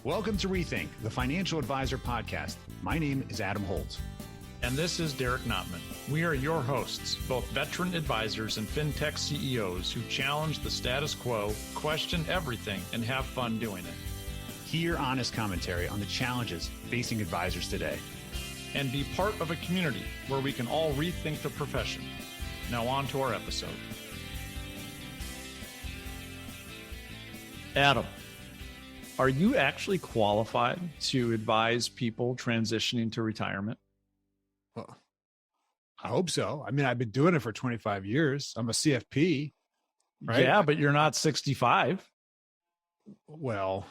Welcome to Rethink, the Financial Advisor Podcast. My name is Adam Holtz. And this is Derek Notman. We are your hosts, both veteran advisors and fintech CEOs who challenge the status quo, question everything, and have fun doing it. Hear honest commentary on the challenges facing advisors today. And be part of a community where we can all rethink the profession. Now on to our episode. Adam, are you actually qualified to advise people transitioning to retirement? Well, I hope so. I mean, I've been doing it for 25 years. I'm a CFP, right? Yeah, but you're not 65. Well,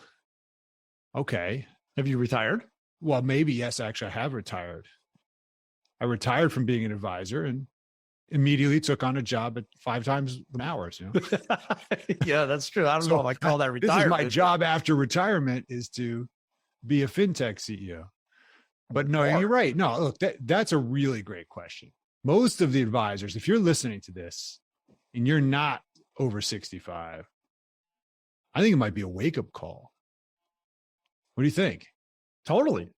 okay. Have you retired? Well, maybe, yes, actually, I have retired. I retired from being an advisor and immediately took on a job at 5 times the hours. You know? Yeah, that's true. I don't know if I call that retirement. This is my job after retirement, is to be a fintech CEO. But no, you're right. No, look, that's a really great question. Most of the advisors, if you're listening to this and you're not over 65, I think it might be a wake-up call. What do you think? Totally.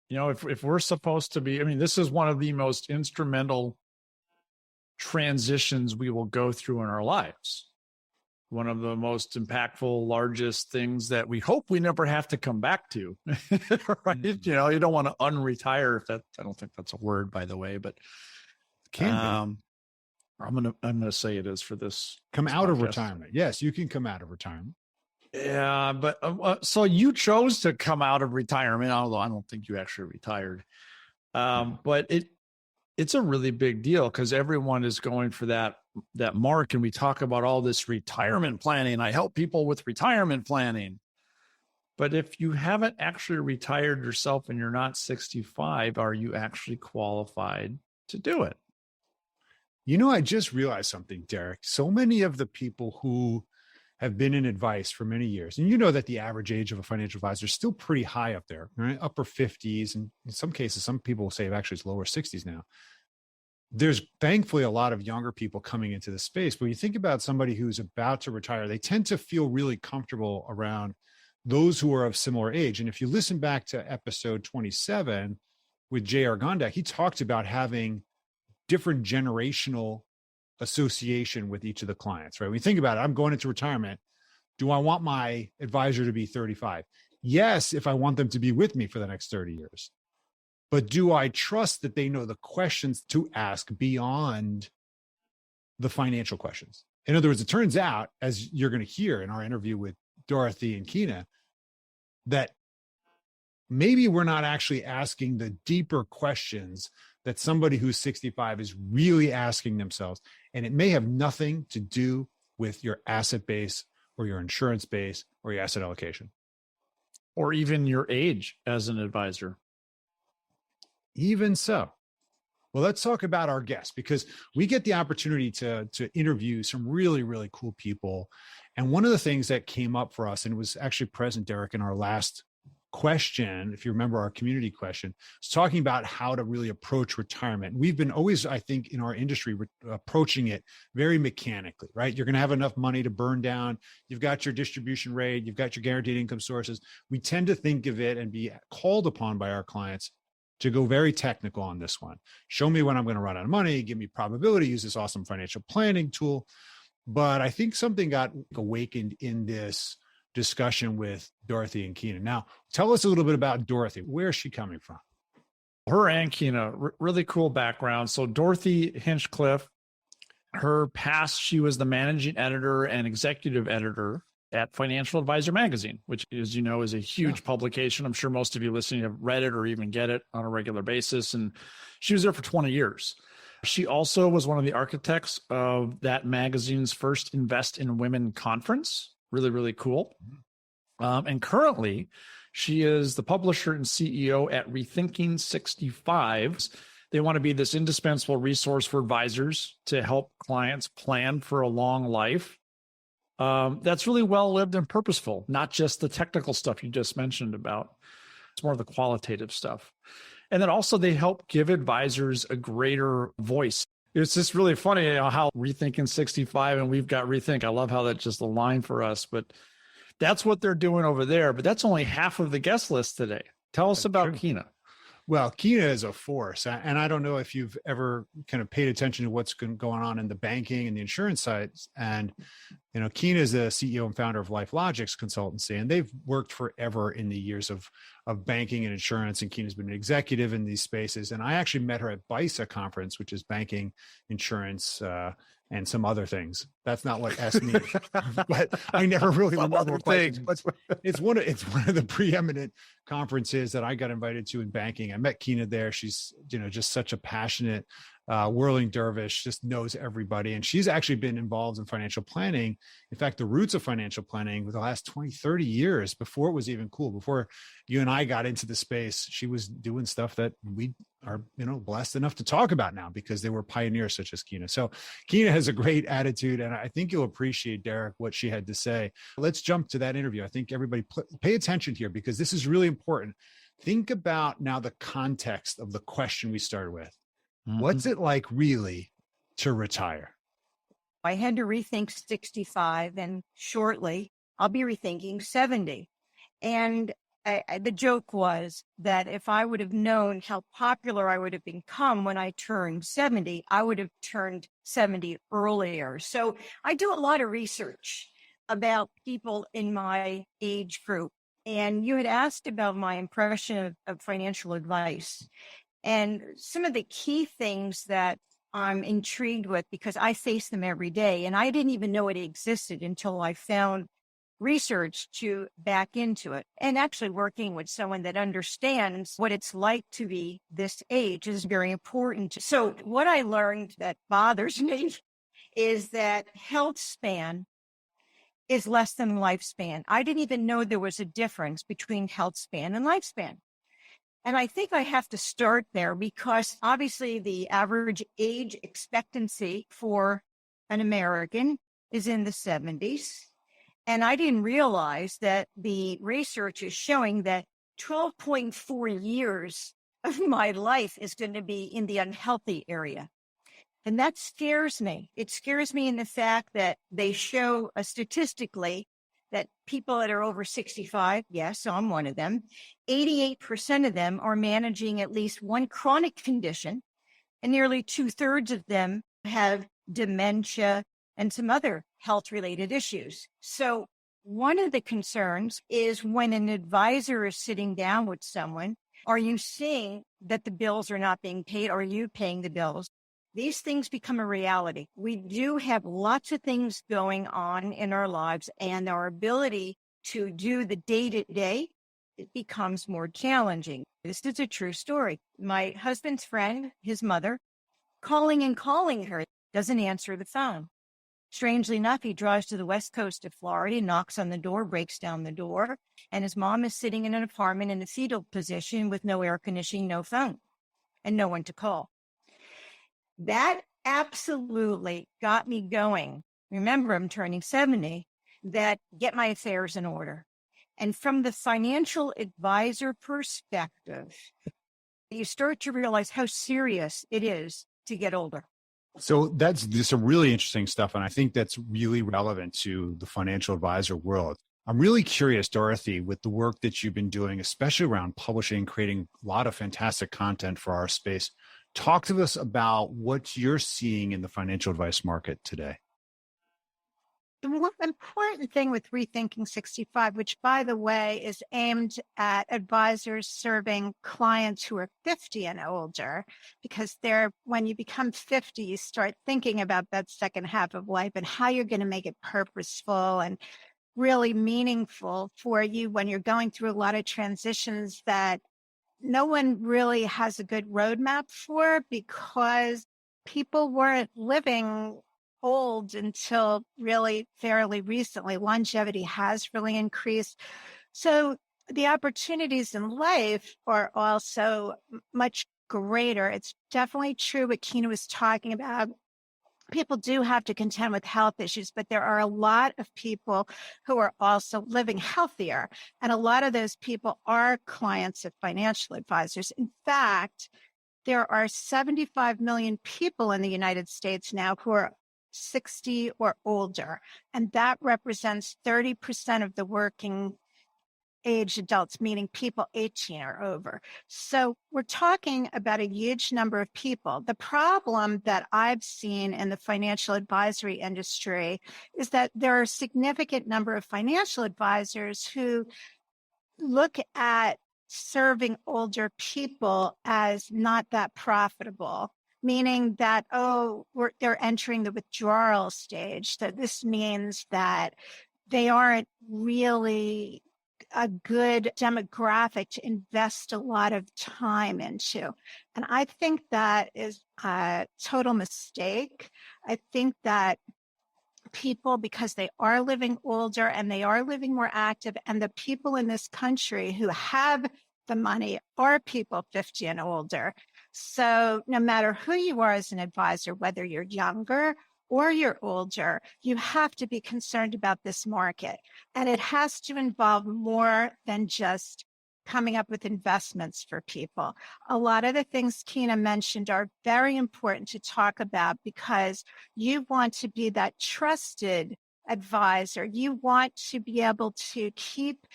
You know, if we're supposed to be, I mean, this is one of the most instrumental transitions we will go through in our lives. One of the most impactful, largest things that we hope we never have to come back to, right? You know, you don't want to unretire. If that, I don't think that's a word, by the way, but I'm gonna say it is for this. Come out of retirement. Yes, you can come out of retirement. Yeah, but so you chose to come out of retirement, although I don't think you actually retired. But it's a really big deal because everyone is going for that mark. And we talk about all this retirement planning. I help people with retirement planning. But if you haven't actually retired yourself and you're not 65, are you actually qualified to do it? You know, I just realized something, Derek. So many of the people who have been in advice for many years, and you know that the average age of a financial advisor is still pretty high up there, right? Upper 50s. And in some cases, some people will say actually it's lower 60s now. There's thankfully a lot of younger people coming into the space. But when you think about somebody who's about to retire, they tend to feel really comfortable around those who are of similar age. And if you listen back to episode 27 with J.R. Gondak, he talked about having different generational association with each of the clients, right? When you think about it, I'm going into retirement. Do I want my advisor to be 35? Yes, if I want them to be with me for the next 30 years. But do I trust that they know the questions to ask beyond the financial questions? In other words, it turns out, as you're going to hear in our interview with Dorothy and Keena, that maybe we're not actually asking the deeper questions that somebody who's 65 is really asking themselves. And it may have nothing to do with your asset base or your insurance base or your asset allocation. Or even your age as an advisor. Even so. Well, let's talk about our guests, because we get the opportunity to interview some really, really cool people. And one of the things that came up for us, and it was actually present, Derek, in our last question, if you remember our community question, was talking about how to really approach retirement. We've been always, I think, in our industry, approaching it very mechanically, right? You're going to have enough money to burn down. You've got your distribution rate. You've got your guaranteed income sources. We tend to think of it and be called upon by our clients to go very technical on this one. Show me when I'm going to run out of money, give me probability, use this awesome financial planning tool. But I think something got awakened in this discussion with Dorothy and Keena. Now, tell us a little bit about Dorothy. Where is she coming from? Her and Keena, really cool background. So Dorothy Hinchcliff, her past, she was the managing editor and executive editor at Financial Advisor magazine, which, as you know, is a huge publication. I'm sure most of you listening have read it or even get it on a regular basis. And she was there for 20 years. She also was one of the architects of that magazine's first Invest in Women conference. Really, really cool. And currently, she is the publisher and CEO at Rethinking 65. They want to be this indispensable resource for advisors to help clients plan for a long life. That's really well lived and purposeful, not just the technical stuff you just mentioned about. It's more of the qualitative stuff. And then also they help give advisors a greater voice. It's just really funny how Rethinking 65 and we've got Rethink. I love how that just aligned for us. But That's what they're doing over there, but that's only half of the guest list today. Tell us That's about true. Keena. Well, Keena is a force. And I don't know if you've ever kind of paid attention to what's going on in the banking and the insurance side. And, Keena is the CEO and founder of LifeLogix Consultancy, and they've worked forever in the years of banking and insurance. And Keena's been an executive in these spaces. And I actually met her at BISA conference, which is banking, insurance, and some other things. That's not what S means, but I never really remember what things. But it's one of the preeminent conferences that I got invited to in banking. I met Keena there. She's just such a passionate whirling dervish, just knows everybody. And she's actually been involved in financial planning. In fact, the roots of financial planning for the last 20, 30 years, before it was even cool, before you and I got into the space, she was doing stuff that we are, blessed enough to talk about now because they were pioneers such as Keena. So Keena has a great attitude, and I think you'll appreciate, Derek, what she had to say. Let's jump to that interview. I think everybody pay attention here because this is really important. Think about now the context of the question we started with. What's it like really to retire? I had to rethink 65, and shortly I'll be rethinking 70. And the joke was that if I would have known how popular I would have become when I turned 70, I would have turned 70 earlier. So I do a lot of research about people in my age group. And you had asked about my impression of financial advice. And some of the key things that I'm intrigued with, because I face them every day, and I didn't even know it existed until I found research to back into it. And actually working with someone that understands what it's like to be this age is very important. So what I learned that bothers me is that health span is less than lifespan. I didn't even know there was a difference between health span and lifespan. And I think I have to start there because obviously the average age expectancy for an American is in the 70s. And I didn't realize that the research is showing that 12.4 years of my life is going to be in the unhealthy area. And that scares me. It scares me in the fact that they show statistically that people that are over 65, yes, so I'm one of them, 88% of them are managing at least one chronic condition, and nearly 2/3 of them have dementia and some other health-related issues. So one of the concerns is when an advisor is sitting down with someone, are you seeing that the bills are not being paid? Are you paying the bills? These things become a reality. We do have lots of things going on in our lives, and our ability to do the day-to-day, it becomes more challenging. This is a true story. My husband's friend, his mother, calling her, doesn't answer the phone. Strangely enough, he drives to the west coast of Florida, knocks on the door, breaks down the door, and his mom is sitting in an apartment in a fetal position with no air conditioning, no phone, and no one to call. That absolutely got me going. Remember, I'm turning 70, that get my affairs in order. And from the financial advisor perspective, you start to realize how serious it is to get older. So that's some really interesting stuff. And I think that's really relevant to the financial advisor world. I'm really curious, Dorothy, with the work that you've been doing, especially around publishing, creating a lot of fantastic content for our space. Talk to us about what you're seeing in the financial advice market today. The one important thing with Rethinking 65, which, by the way, is aimed at advisors serving clients who are 50 and older, because when you become 50, you start thinking about that second half of life and how you're going to make it purposeful and really meaningful for you when you're going through a lot of transitions that no one really has a good roadmap for, because people weren't living old until really fairly recently. Longevity has really increased. So the opportunities in life are also much greater. It's definitely true what Keena was talking about. People do have to contend with health issues, but there are a lot of people who are also living healthier. And a lot of those people are clients of financial advisors. In fact, there are 75 million people in the United States now who are 60 or older, and that represents 30% of the working age adults, meaning people 18 or over. So we're talking about a huge number of people. The problem that I've seen in the financial advisory industry is that there are a significant number of financial advisors who look at serving older people as not that profitable, meaning that, they're entering the withdrawal stage. That this means that they aren't really a good demographic to invest a lot of time into. And I think that is a total mistake. I think that people, because they are living older and they are living more active, and the people in this country who have the money are people 50 and older. So no matter who you are as an advisor, whether you're younger or you're older, you have to be concerned about this market. And it has to involve more than just coming up with investments for people. A lot of the things Keena mentioned are very important to talk about, because you want to be that trusted advisor. You want to be able to keep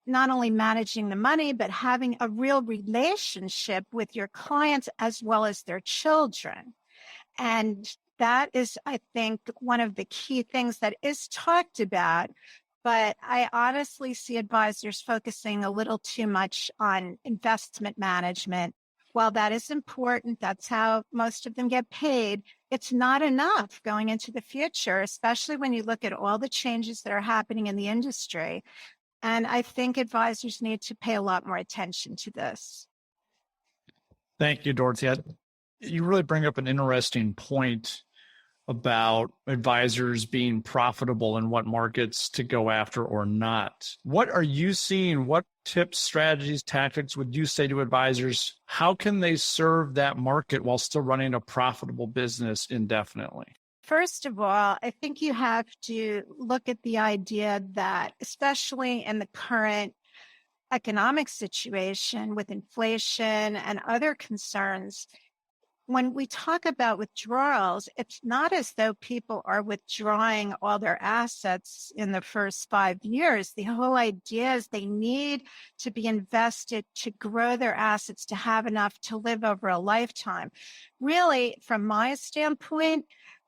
not only managing the money, but having a real relationship with your clients as well as their children. And that is, I think, one of the key things that is talked about. But I honestly see advisors focusing a little too much on investment management. While that is important, that's how most of them get paid, it's not enough going into the future, especially when you look at all the changes that are happening in the industry. And I think advisors need to pay a lot more attention to this. Thank you, Dorothy. You really bring up an interesting point about advisors being profitable and what markets to go after or not. What are you seeing? What tips, strategies, tactics would you say to advisors? How can they serve that market while still running a profitable business indefinitely? First of all, I think you have to look at the idea that, especially in the current economic situation with inflation and other concerns, when we talk about withdrawals, it's not as though people are withdrawing all their assets in the first 5 years. The whole idea is they need to be invested to grow their assets, to have enough to live over a lifetime. Really, from my standpoint,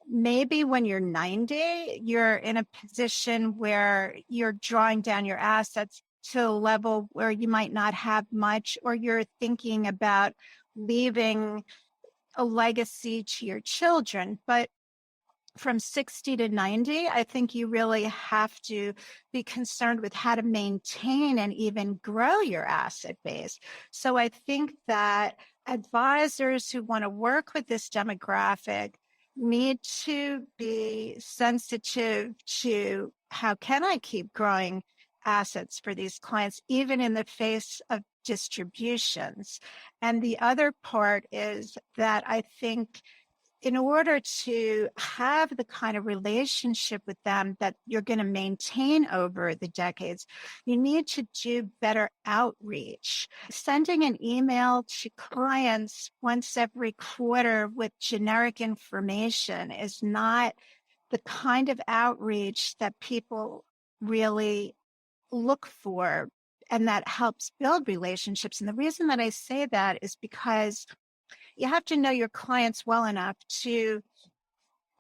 maybe when you're 90, you're in a position where you're drawing down your assets to a level where you might not have much, or you're thinking about leaving a legacy to your children. But from 60 to 90, I think you really have to be concerned with how to maintain and even grow your asset base. So I think that advisors who want to work with this demographic need to be sensitive to, how can I keep growing assets for these clients, even in the face of distributions? And the other part is that I think in order to have the kind of relationship with them that you're going to maintain over the decades, you need to do better outreach. Sending an email to clients once every quarter with generic information is not the kind of outreach that people really look for, and that helps build relationships. And the reason that I say that is because you have to know your clients well enough to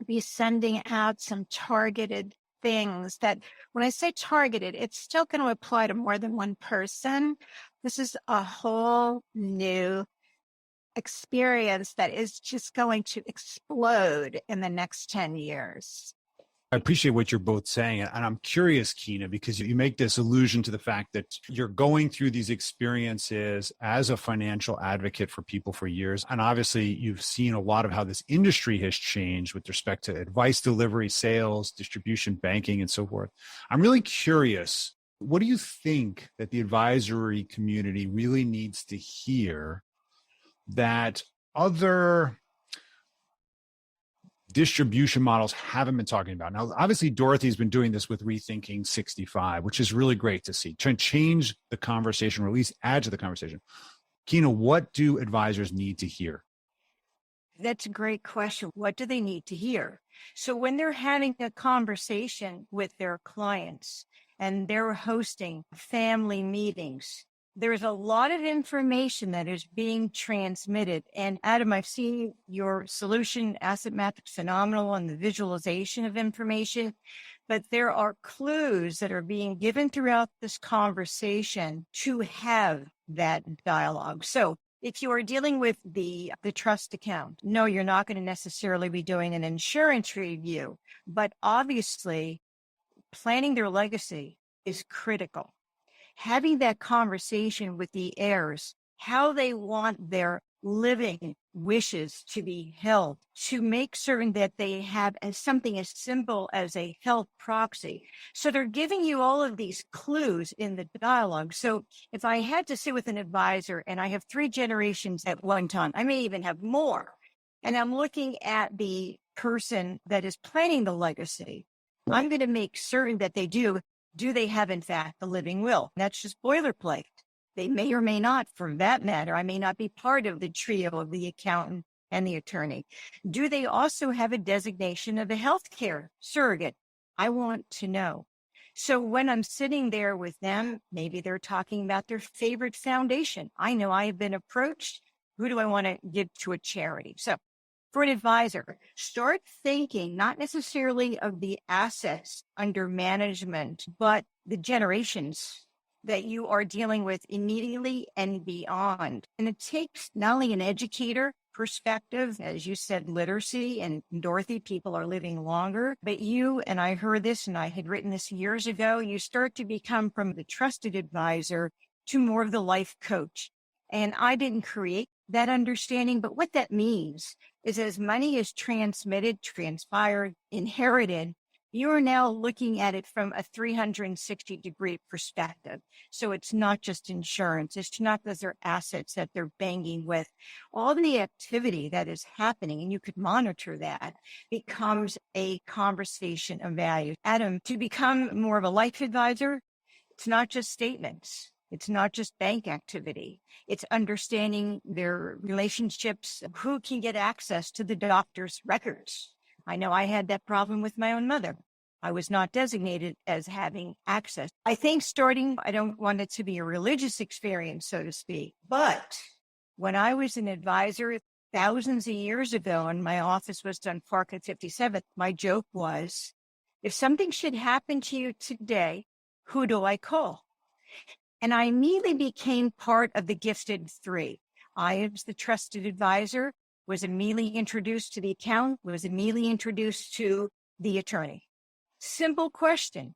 be sending out some targeted things. That when I say targeted, it's still going to apply to more than one person. This is a whole new experience that is just going to explode in the next 10 years. I appreciate what you're both saying. And I'm curious, Keena, because you make this allusion to the fact that you're going through these experiences as a financial advocate for people for years. And obviously, you've seen a lot of how this industry has changed with respect to advice delivery, sales, distribution, banking, and so forth. I'm really curious, what do you think that the advisory community really needs to hear that other distribution models haven't been talking about? Now, obviously, Dorothy's been doing this with Rethinking 65, which is really great to see, trying to change the conversation, or at least add to the conversation. Keena, what do advisors need to hear? That's a great question. What do they need to hear? So when they're having a conversation with their clients and they're hosting family meetings, there's a lot of information that is being transmitted. And Adam, I've seen your solution, Asset Map, phenomenal on the visualization of information, but there are clues that are being given throughout this conversation to have that dialogue. So if you are dealing with the trust account, no, you're not going to necessarily be doing an insurance review, but obviously planning their legacy is critical. Having that conversation with the heirs, how they want their living wishes to be held, to make certain that they have something as simple as a health proxy. So they're giving you all of these clues in the dialogue. So if I had to sit with an advisor and I have 3 generations at one time, I may even have more, and I'm looking at the person that is planning the legacy, I'm going to make certain that they do they have, in fact, a living will? That's just boilerplate. They may or may not, for that matter. I may not be part of the trio of the accountant and the attorney. Do they also have a designation of a healthcare surrogate? I want to know. So when I'm sitting there with them, maybe they're talking about their favorite foundation. I know I have been approached. Who do I want to give to a charity? So for an advisor, start thinking not necessarily of the assets under management, but the generations that you are dealing with immediately and beyond. And it takes not only an educator perspective, as you said, literacy, and Dorothy, people are living longer, but you, and I heard this and I had written this years ago, you start to become from the trusted advisor to more of the life coach. And I didn't create that understanding, but what that means is as money is transmitted, transpired, inherited, you are now looking at it from a 360-degree perspective. So it's not just insurance. It's not that they're assets that they're banging with. All the activity that is happening, and you could monitor that, becomes a conversation of value. Adam, to become more of a life advisor, it's not just statements. It's not just bank activity. It's understanding their relationships, who can get access to the doctor's records. I know I had that problem with my own mother. I was not designated as having access. I think I don't want it to be a religious experience, so to speak, but when I was an advisor thousands of years ago and my office was on Park at 57th, my joke was, if something should happen to you today, who do I call? And I immediately became part of the gifted 3. I was the trusted advisor, was immediately introduced to the accountant, was immediately introduced to the attorney. Simple question.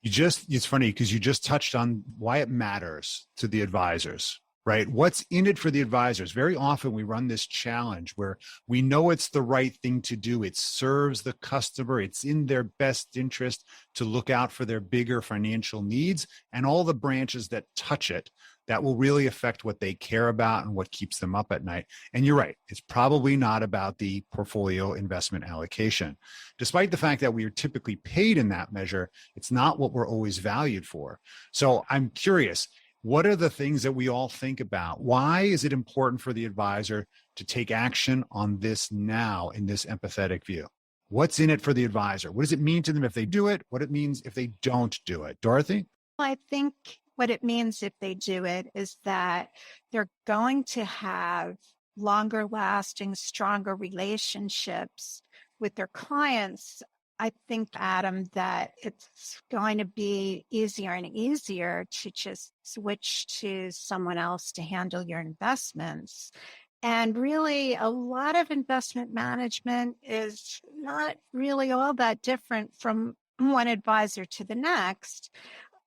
It's funny because you just touched on why it matters to the advisors, right? What's in it for the advisors? Very often we run this challenge where we know it's the right thing to do. It serves the customer. It's in their best interest to look out for their bigger financial needs and all the branches that touch it that will really affect what they care about and what keeps them up at night. And you're right. It's probably not about the portfolio investment allocation. Despite the fact that we are typically paid in that measure, it's not what we're always valued for. So I'm curious, what are the things that we all think about? Why is it important for the advisor to take action on this now in this empathetic view? What's in it for the advisor? What does it mean to them if they do it? What it means if they don't do it? Dorothy? I think what it means if they do it is that they're going to have longer lasting, stronger relationships with their clients. I think, Adam, that it's going to be easier and easier to just switch to someone else to handle your investments. And really, a lot of investment management is not really all that different from one advisor to the next.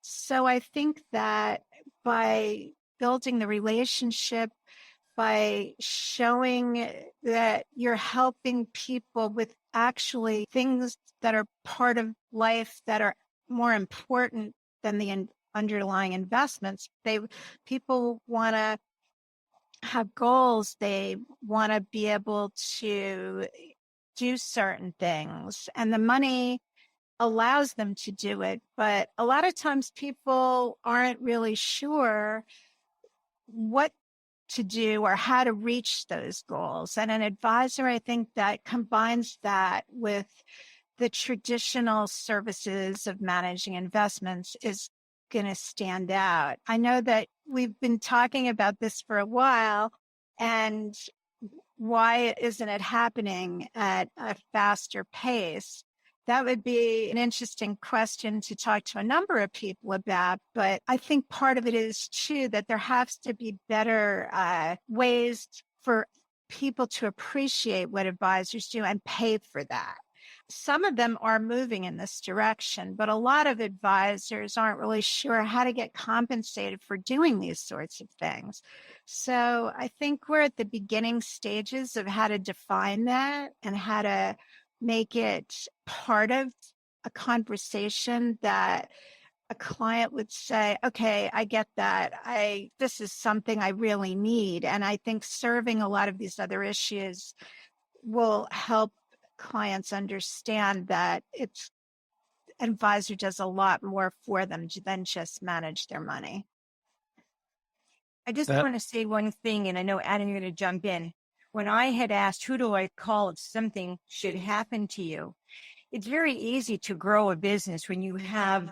So I think that by building the relationship, by showing that you're helping people with actually things that are part of life that are more important than the underlying investments, people want to have goals. They want to be able to do certain things, and the money allows them to do it. But a lot of times people aren't really sure what to do or how to reach those goals. And an advisor, I think, that combines that with the traditional services of managing investments is going to stand out. I know that we've been talking about this for a while, and why isn't it happening at a faster pace? That would be an interesting question to talk to a number of people about. But I think part of it is too that there has to be better ways for people to appreciate what advisors do and pay for that. Some of them are moving in this direction, but a lot of advisors aren't really sure how to get compensated for doing these sorts of things. So I think we're at the beginning stages of how to define that and how to make it part of a conversation that a client would say, okay, I get that. This is something I really need. And I think serving a lot of these other issues will help clients understand that it's an advisor does a lot more for them than just manage their money. I just want to say one thing, and I know, Adam, you're going to jump in. When I had asked, who do I call if something should happen to you? It's very easy to grow a business when you have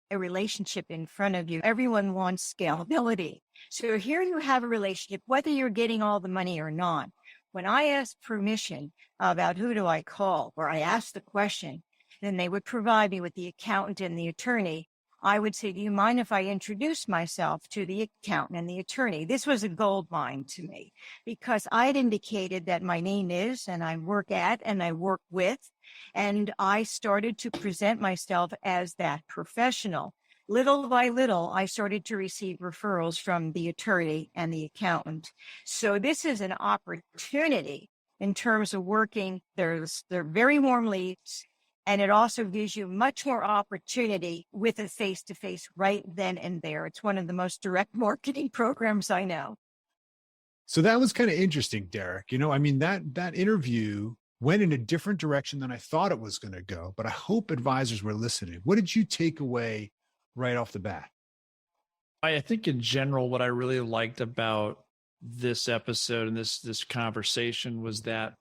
a relationship in front of you. Everyone wants scalability. So here you have a relationship, whether you're getting all the money or not. When I ask permission about who do I call, or I ask the question, then they would provide me with the accountant and the attorney. I would say, do you mind if I introduce myself to the accountant and the attorney? This was a gold mine to me because I had indicated that my name is, and I work at, and I work with, and I started to present myself as that professional. Little by little, I started to receive referrals from the attorney and the accountant. So this is an opportunity in terms of working. They're very warm leads. And it also gives you much more opportunity with a face-to-face right then and there. It's one of the most direct marketing programs I know. So that was kind of interesting, Derek. I mean, that interview went in a different direction than I thought it was going to go, but I hope advisors were listening. What did you take away right off the bat? I think in general, what I really liked about this episode and this conversation was that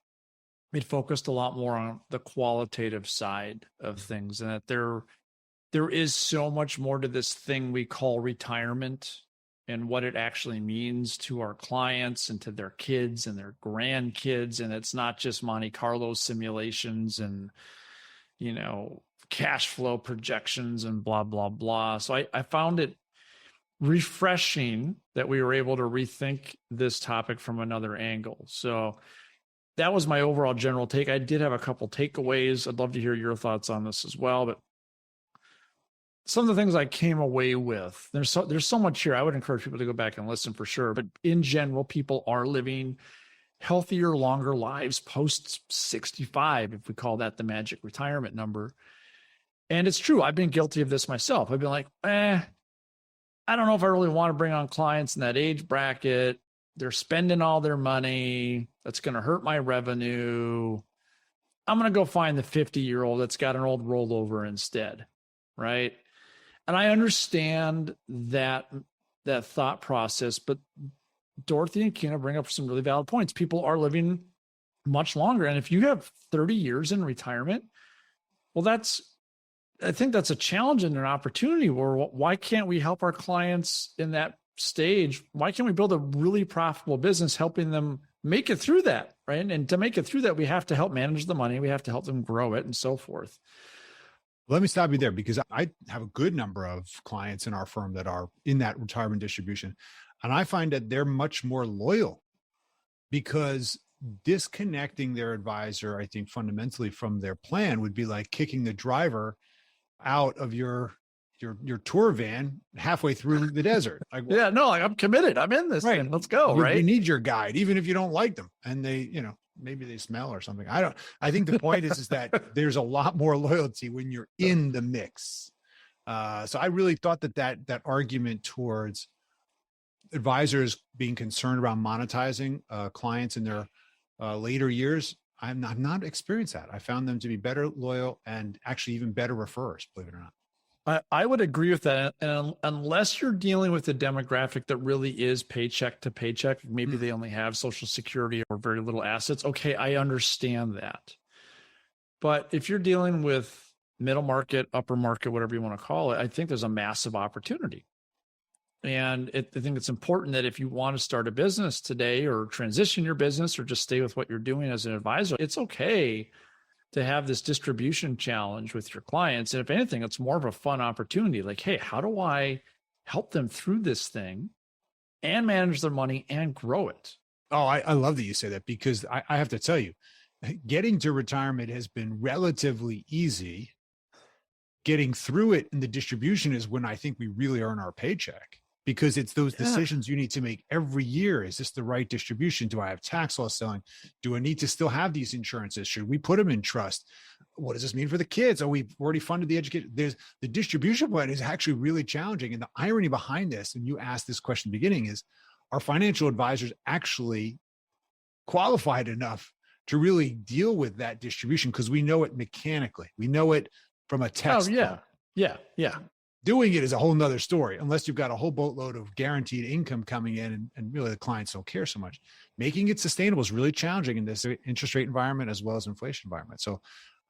it focused a lot more on the qualitative side of things, and that there is so much more to this thing we call retirement and what it actually means to our clients and to their kids and their grandkids. And it's not just Monte Carlo simulations and, cash flow projections and blah, blah, blah. So I found it refreshing that we were able to rethink this topic from another angle. So that was my overall general take. I did have a couple takeaways. I'd love to hear your thoughts on this as well. But some of the things I came away with, there's so much here. I would encourage people to go back and listen for sure. But in general, people are living healthier, longer lives post 65, if we call that the magic retirement number. And it's true. I've been guilty of this myself. I've been like, I don't know if I really want to bring on clients in that age bracket. They're spending all their money. That's going to hurt my revenue. I'm going to go find the 50-year-old that's got an old rollover instead, right? And I understand that thought process, but Dorothy and Keena bring up some really valid points. People are living much longer. And if you have 30 years in retirement, well, I think that's a challenge and an opportunity where why can't we help our clients in that stage? Why can't we build a really profitable business helping them make it through that, right? And to make it through that, we have to help manage the money. We have to help them grow it and so forth. Let me stop you there because I have a good number of clients in our firm that are in that retirement distribution. And I find that they're much more loyal because disconnecting their advisor, I think fundamentally from their plan would be like kicking the driver out of your tour van halfway through the desert. Like, yeah, no, like I'm committed. I'm in this thing. Let's go. Right. You need your guide, even if you don't like them. And they, maybe they smell or something. I think the point is that there's a lot more loyalty when you're in the mix. So I really thought that argument towards advisors being concerned around monetizing clients in their later years, I've not experienced that. I found them to be better loyal and actually even better referrers, believe it or not. I would agree with that. And unless you're dealing with a demographic that really is paycheck to paycheck, maybe they only have Social Security or very little assets. Okay, I understand that. But if you're dealing with middle market, upper market, whatever you want to call it, I think there's a massive opportunity. And I think it's important that if you want to start a business today or transition your business or just stay with what you're doing as an advisor, it's okay to have this distribution challenge with your clients. And if anything, it's more of a fun opportunity. Like, hey, how do I help them through this thing and manage their money and grow it? Oh, I love that you say that, because I have to tell you, getting to retirement has been relatively easy. Getting through it in the distribution is when I think we really earn our paycheck, because it's those decisions you need to make every year. Is this the right distribution? Do I have tax loss selling? Do I need to still have these insurances? Should we put them in trust? What does this mean for the kids? Oh, we've already funded the education. There's the distribution plan is actually really challenging. And the irony behind this, and you asked this question at the beginning, is are financial advisors actually qualified enough to really deal with that distribution? Because we know it mechanically. We know it from a text. Oh, yeah. Doing it is a whole nother story, unless you've got a whole boatload of guaranteed income coming in and really the clients don't care so much. Making it sustainable is really challenging in this interest rate environment as well as inflation environment. So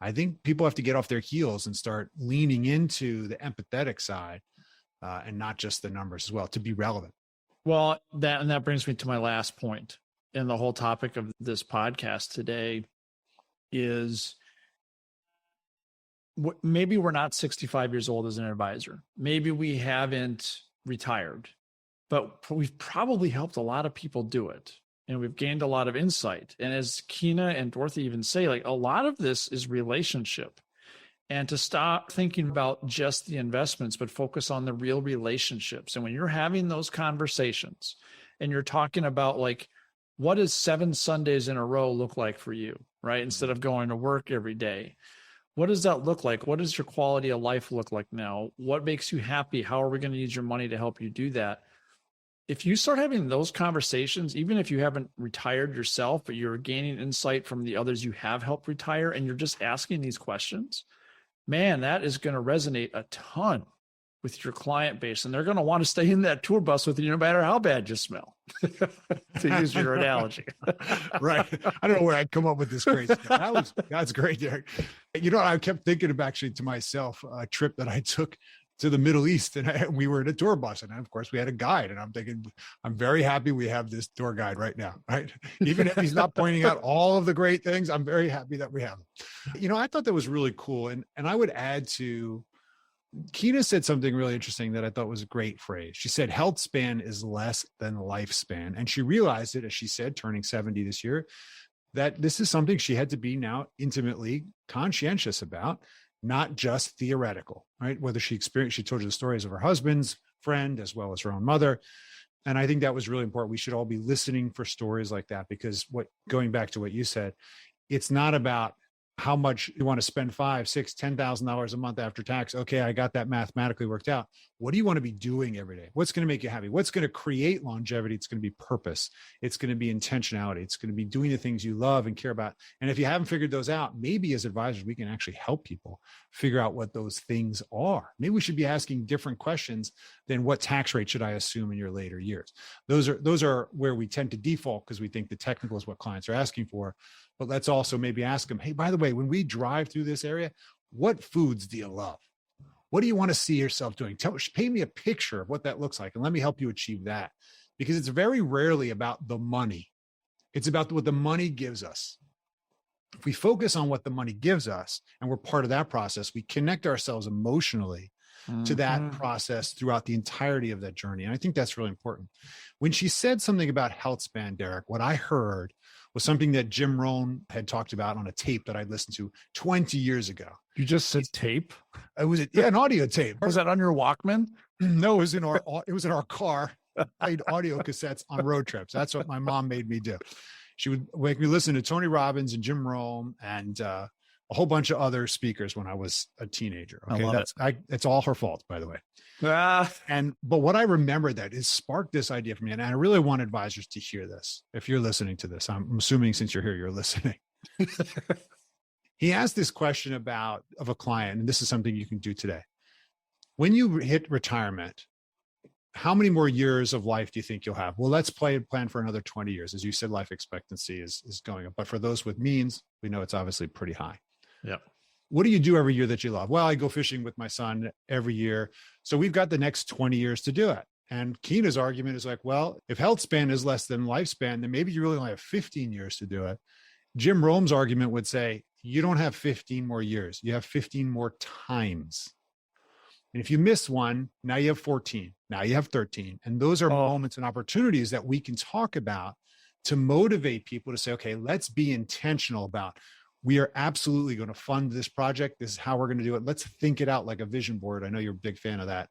I think people have to get off their heels and start leaning into the empathetic side and not just the numbers as well to be relevant. Well, that brings me to my last point. And the whole topic of this podcast today is maybe we're not 65 years old as an advisor. Maybe we haven't retired, but we've probably helped a lot of people do it. And we've gained a lot of insight. And as Keena and Dorothy even say, like, a lot of this is relationship. And to stop thinking about just the investments, but focus on the real relationships. And when you're having those conversations and you're talking about, like, what does 7 Sundays in a row look like for you, right? Instead of going to work every day. What does that look like? What does your quality of life look like now? What makes you happy? How are we going to use your money to help you do that? If you start having those conversations, even if you haven't retired yourself, but you're gaining insight from the others you have helped retire, and you're just asking these questions, man, that is going to resonate a ton with your client base. And they're going to want to stay in that tour bus with you no matter how bad you smell, to use your analogy. Right. I don't know where I'd come up with this crazy stuff. That's great, Derek. You know, I kept thinking of actually to myself a trip that I took to the Middle East, and we were in a tour bus, and of course we had a guide, and I'm thinking, I'm very happy we have this tour guide right now, right? Even if he's not pointing out all of the great things, I'm very happy that we have him. You know, I thought that was really cool. And I would add to, Keena said something really interesting that I thought was a great phrase. She said, health span is less than lifespan. And she realized it, as she said, turning 70 this year, that this is something she had to be now intimately conscientious about, not just theoretical, right? Whether she told you the stories of her husband's friend as well as her own mother. And I think that was really important. We should all be listening for stories like that, because going back to what you said, it's not about how much you want to spend $5,000, $6,000, $10,000 a month after tax. Okay, I got that mathematically worked out. What do you want to be doing every day? What's going to make you happy? What's going to create longevity? It's going to be purpose. It's going to be intentionality. It's going to be doing the things you love and care about. And if you haven't figured those out, maybe as advisors, we can actually help people figure out what those things are. Maybe we should be asking different questions than what tax rate should I assume in your later years? Those are where we tend to default, because we think the technical is what clients are asking for. But let's also maybe ask them, hey, by the way, when we drive through this area, what foods do you love? What do you want to see yourself doing? Paint me a picture of what that looks like, and let me help you achieve that. Because it's very rarely about the money. It's about what the money gives us. If we focus on what the money gives us, and we're part of that process, we connect ourselves emotionally to that process throughout the entirety of that journey. And I think that's really important. When she said something about Healthspan, Derek, what I heard was something that Jim Rohn had talked about on a tape that I'd listened to 20 years ago. You just said tape? It was an audio tape. Was that on your Walkman? No, it was in our car. I played audio cassettes on road trips. That's what my mom made me do. She would make me listen to Tony Robbins and Jim Rohn and a whole bunch of other speakers when I was a teenager. Okay, it's all her fault, by the way. But what I remember that is sparked this idea for me, and I really want advisors to hear this. If you're listening to this, I'm assuming since you're here, you're listening. He asked this question of a client, and this is something you can do today. when you hit retirement, how many more years of life do you think you'll have? Well, let's plan for another 20 years. As you said, life expectancy is going up. But for those with means, we know it's obviously pretty high. Yeah. What do you do every year that you love? Well, I go fishing with my son every year. So we've got the next 20 years to do it. And Keena's argument is like, well, if health span is less than lifespan, then maybe you really only have 15 years to do it. Jim Rome's argument would say, you don't have 15 more years. You have 15 more times. And if you miss one, now you have 14. Now you have 13. And those are moments and opportunities that we can talk about to motivate people to say, okay, let's be intentional about, we are absolutely going to fund this project. This is how we're going to do it. Let's think it out like a vision board. I know you're a big fan of that.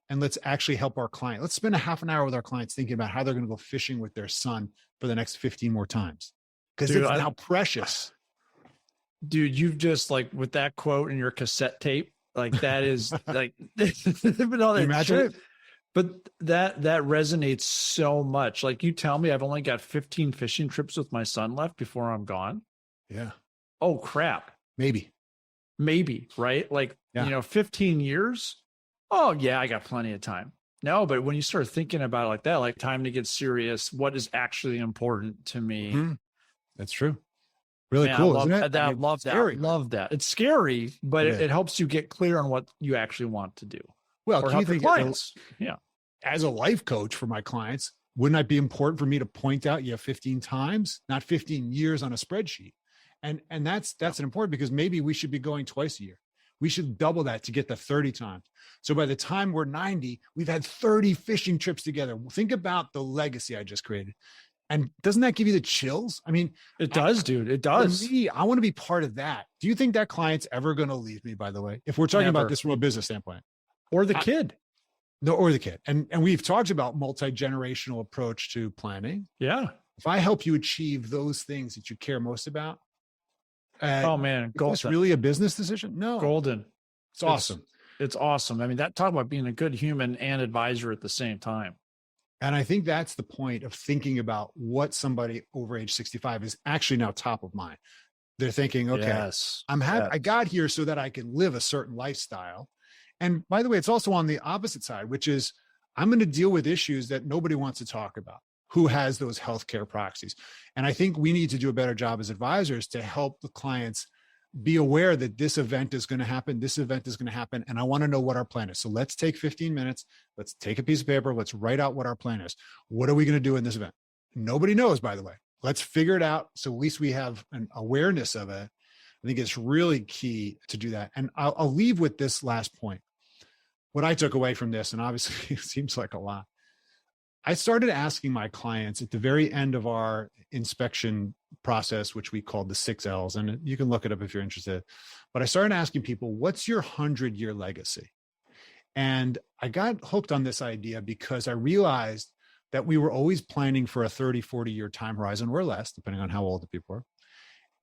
And let's actually help our client. Let's spend a half an hour with our clients thinking about how they're going to go fishing with their son for the next 15 more times. Because it's now precious. Dude, you've just like with that quote in your cassette tape, like that is like, but all that imagine it? But that resonates so much. Like you tell me I've only got 15 fishing trips with my son left before I'm gone. Yeah. Oh crap. Maybe, right? Like, 15 years. Oh yeah, I got plenty of time. No, but when you start thinking about it like that, like time to get serious, what is actually important to me? Mm-hmm. That's true. Really cool, isn't it? I love that. I love that. It's scary, but it helps you get clear on what you actually want to do. Well, or help your clients. As a life coach for my clients, wouldn't it be important for me to point out you have 15 times, not 15 years on a spreadsheet? And that's an important, because maybe we should be going twice a year. We should double that to get to 30 times. So by the time we're 90, we've had 30 fishing trips together. Think about the legacy I just created. And doesn't that give you the chills? I mean, it does, dude. It does. For me, I want to be part of that. Do you think that client's ever going to leave me, by the way, if we're talking about this from a business standpoint? Or the kid. No, or the kid. And we've talked about multi-generational approach to planning. Yeah. If I help you achieve those things that you care most about, oh man, golden. Is this really a business decision? No. Golden. It's awesome. It's awesome. I mean, talk about being a good human and advisor at the same time. And I think that's the point of thinking about what somebody over age 65 is actually now top of mind. They're thinking, okay, I got here so that I can live a certain lifestyle. And by the way, it's also on the opposite side, which is I'm going to deal with issues that nobody wants to talk about. Who has those healthcare proxies? And I think we need to do a better job as advisors to help the clients be aware that this event is going to happen. This event is going to happen. And I want to know what our plan is. So let's take 15 minutes. Let's take a piece of paper. Let's write out what our plan is. What are we going to do in this event? Nobody knows, by the way. Let's figure it out. So at least we have an awareness of it. I think it's really key to do that. And I'll leave with this last point. What I took away from this, and obviously it seems like a lot, I started asking my clients at the very end of our inspection process, which we called the 6 L's, and you can look it up if you're interested. But I started asking people, what's your 100-year legacy? And I got hooked on this idea because I realized that we were always planning for a 30, 40-year time horizon or less, depending on how old the people were.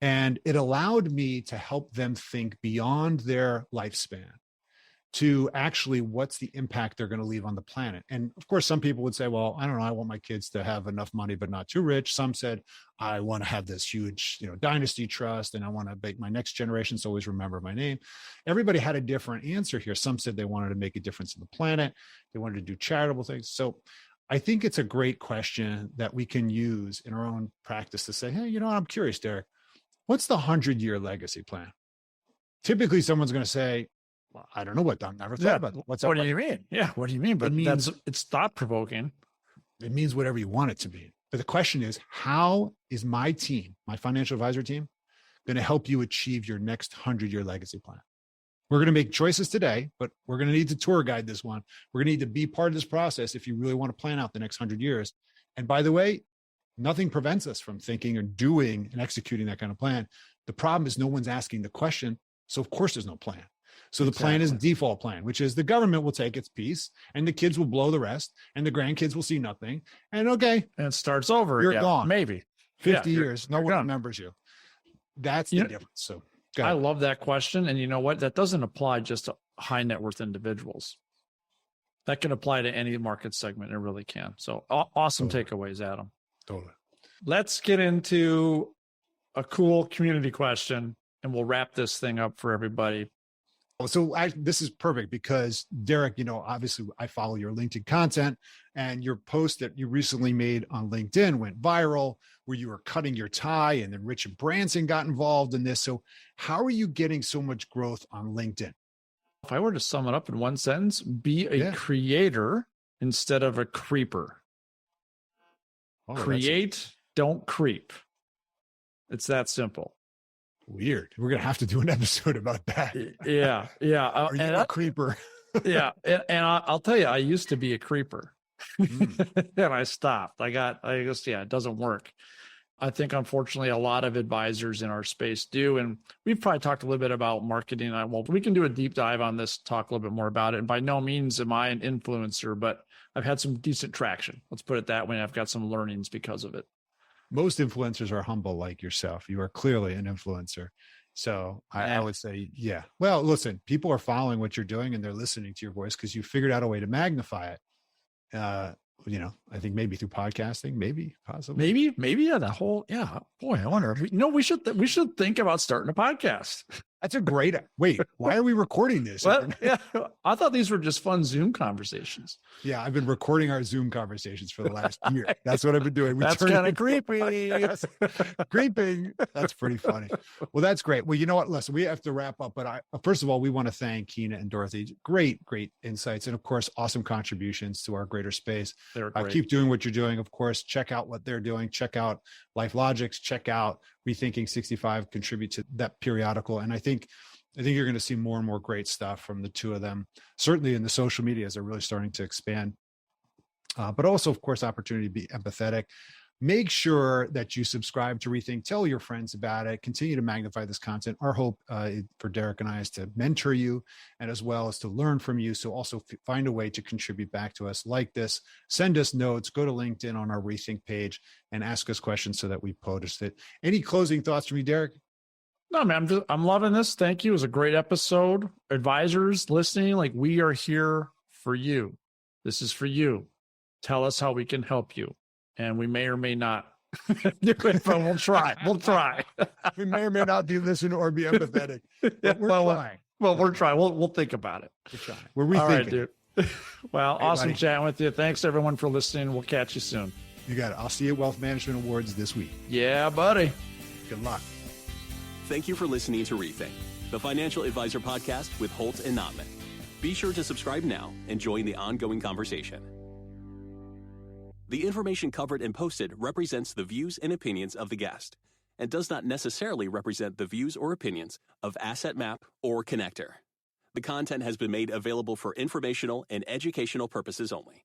And it allowed me to help them think beyond their lifespan to actually what's the impact they're going to leave on the planet. And of course, some people would say, well, I don't know, I want my kids to have enough money, but not too rich. Some said, I want to have this huge, dynasty trust, and I want to make my next generations always remember my name. Everybody had a different answer here. Some said they wanted to make a difference in the planet. They wanted to do charitable things. So I think it's a great question that we can use in our own practice to say, hey, I'm curious, Derek, what's the 100-year legacy plan? Typically, someone's going to say, well, I don't know what. I've never thought about it. What do you mean? Yeah, what do you mean? But it's thought provoking. It means whatever you want it to be. But the question is, how is my team, my financial advisor team, going to help you achieve your next 100-year legacy plan? We're going to make choices today, but we're going to need to tour guide this one. We're going to need to be part of this process if you really want to plan out the next 100 years. And by the way, nothing prevents us from thinking or doing and executing that kind of plan. The problem is no one's asking the question. So of course there's no plan. So the plan is default plan, which is the government will take its piece and the kids will blow the rest and the grandkids will see nothing. And okay. And it starts over. You're gone. Maybe 50 years. No one remembers you. That's the difference. So I love that question. And you know what? That doesn't apply just to high net worth individuals. That can apply to any market segment. It really can. So awesome takeaways, Adam. Totally. Let's get into a cool community question and we'll wrap this thing up for everybody. So this is perfect because Derek, obviously I follow your LinkedIn content, and your post that you recently made on LinkedIn went viral, where you were cutting your tie, and then Richard Branson got involved in this. So how are you getting so much growth on LinkedIn? If I were to sum it up in one sentence, be a creator instead of a creeper. Create, don't creep. It's that simple. Weird. We're going to have to do an episode about that. Yeah. Are you a creeper? Yeah. And I'll tell you, I used to be a creeper and I stopped. It doesn't work. I think, unfortunately, a lot of advisors in our space do. And we've probably talked a little bit about marketing. Well, we can do a deep dive on this, talk a little bit more about it. And by no means am I an influencer, but I've had some decent traction. Let's put it that way. I've got some learnings because of it. Most influencers are humble like yourself. You are clearly an influencer. So I would say, yeah. Well, listen, people are following what you're doing and they're listening to your voice because you figured out a way to magnify it. I think maybe through podcasting, possibly. Maybe that whole, boy, I wonder if we should think about starting a podcast. That's a great, wait, why are we recording this? Yeah, I thought these were just fun Zoom conversations. Yeah, I've been recording our Zoom conversations for the last year. That's what I've been doing. That's kind of creepy. Creeping. That's pretty funny. Well, that's great. Well, you know what? Listen, we have to wrap up, but first of all, we want to thank Keena and Dorothy. Great insights. And of course, awesome contributions to our greater space. Keep doing what you're doing. Of course, check out what they're doing. Check out LifeLogix. Check out Rethinking 65, contribute to that periodical. And I think you're going to see more and more great stuff from the two of them, certainly in the social media as they're really starting to expand. But also, of course, opportunity to be empathetic. Make sure that you subscribe to Rethink. Tell your friends about it. Continue to magnify this content. Our hope for Derek and I is to mentor you and as well as to learn from you. So also find a way to contribute back to us like this. Send us notes. Go to LinkedIn on our Rethink page and ask us questions so that we post it. Any closing thoughts from you, Derek? No, man, I'm loving this. Thank you. It was a great episode. Advisors listening, we are here for you. This is for you. Tell us how we can help you. And we may or may not do it, but we'll try. We may or may not be listening or be empathetic. But we're trying. Well, we're trying. We'll think about it. We're trying. We're rethinking. All right, dude. Well, hey, awesome buddy. Chatting with you. Thanks, everyone, for listening. We'll catch you soon. You got it. I'll see you at Wealth Management Awards this week. Yeah, buddy. Good luck. Thank you for listening to Rethink, the Financial Advisor Podcast with Holtz and Notman. Be sure to subscribe now and join the ongoing conversation. The information covered and posted represents the views and opinions of the guest and does not necessarily represent the views or opinions of Asset Map or Connector. The content has been made available for informational and educational purposes only.